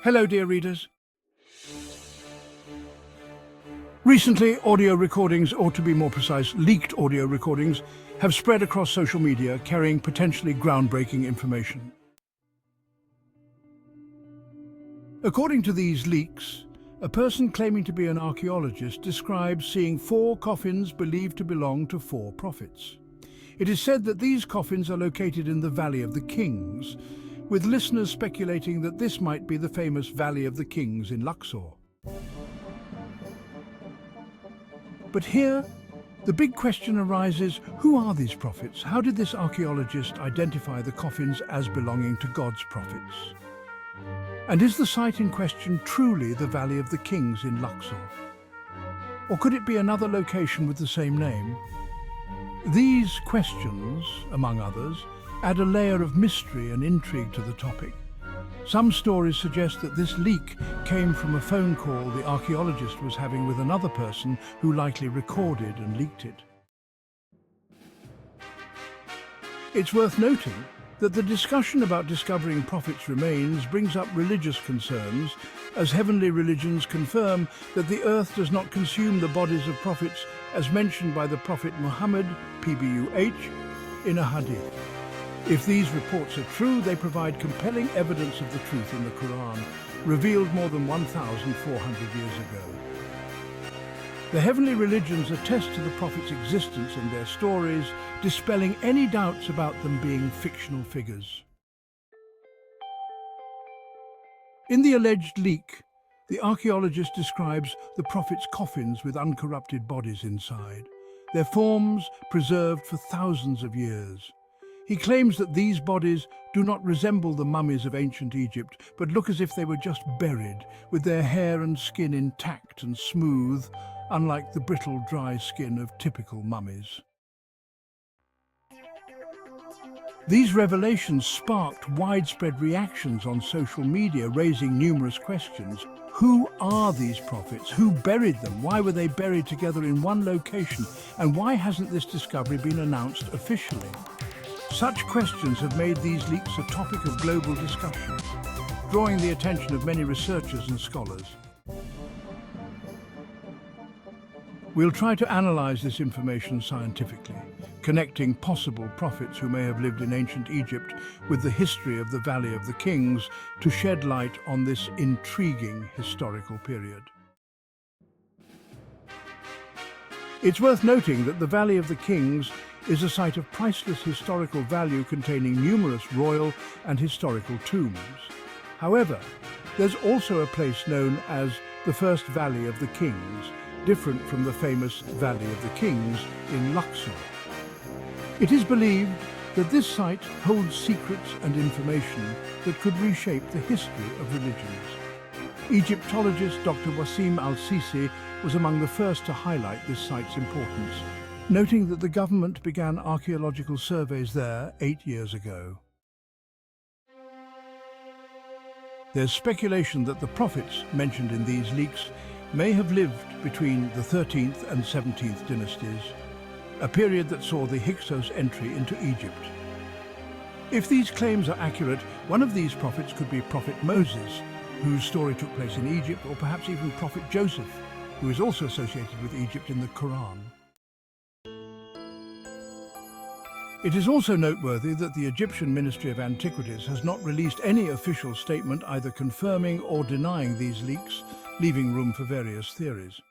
Hello, dear readers. Recently, audio recordings, or to be more precise, leaked audio recordings, have spread across social media carrying potentially groundbreaking information. According to these leaks, a person claiming to be an archaeologist describes seeing 4 coffins believed to belong to 4 prophets. It is said that these coffins are located in the Valley of the Kings, with listeners speculating that this might be the famous Valley of the Kings in Luxor. But here, the big question arises, who are these prophets? How did this archaeologist identify the coffins as belonging to God's prophets? And is the site in question truly the Valley of the Kings in Luxor? Or could it be another location with the same name? These questions, among others, add a layer of mystery and intrigue to the topic. Some stories suggest that this leak came from a phone call the archaeologist was having with another person who likely recorded and leaked it. It's worth noting that the discussion about discovering prophets' remains brings up religious concerns, as heavenly religions confirm that the earth does not consume the bodies of prophets as mentioned by the Prophet Muhammad, PBUH, in a hadith. If these reports are true, they provide compelling evidence of the truth in the Quran, revealed more than 1,400 years ago. The heavenly religions attest to the prophets' existence and their stories, dispelling any doubts about them being fictional figures. In the alleged leak, the archaeologist describes the prophets' coffins with uncorrupted bodies inside, their forms preserved for thousands of years. He claims that these bodies do not resemble the mummies of ancient Egypt, but look as if they were just buried, with their hair and skin intact and smooth, unlike the brittle, dry skin of typical mummies. These revelations sparked widespread reactions on social media, raising numerous questions. Who are these prophets? Who buried them? Why were they buried together in one location? And why hasn't this discovery been announced officially? Such questions have made these leaks a topic of global discussion, drawing the attention of many researchers and scholars. We'll try to analyze this information scientifically, connecting possible prophets who may have lived in ancient Egypt with the history of the Valley of the Kings to shed light on this intriguing historical period. It's worth noting that the Valley of the Kings is a site of priceless historical value containing numerous royal and historical tombs. However, there's also a place known as the First Valley of the Kings, different from the famous Valley of the Kings in Luxor. It is believed that this site holds secrets and information that could reshape the history of religions. Egyptologist Dr. Wasim al-Sisi was among the first to highlight this site's importance, noting that the government began archaeological surveys there 8 years ago. There's speculation that the prophets mentioned in these leaks may have lived between the 13th and 17th dynasties, a period that saw the Hyksos entry into Egypt. If these claims are accurate, one of these prophets could be Prophet Moses, whose story took place in Egypt, or perhaps even Prophet Joseph, who is also associated with Egypt in the Quran. It is also noteworthy that the Egyptian Ministry of Antiquities has not released any official statement either confirming or denying these leaks, leaving room for various theories.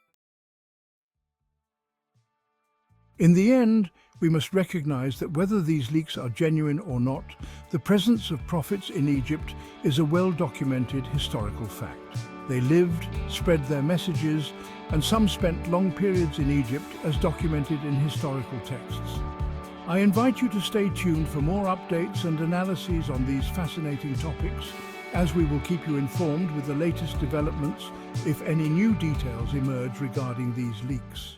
In the end, we must recognize that whether these leaks are genuine or not, the presence of prophets in Egypt is a well-documented historical fact. They lived, spread their messages, and some spent long periods in Egypt as documented in historical texts. I invite you to stay tuned for more updates and analyses on these fascinating topics, as we will keep you informed with the latest developments if any new details emerge regarding these leaks.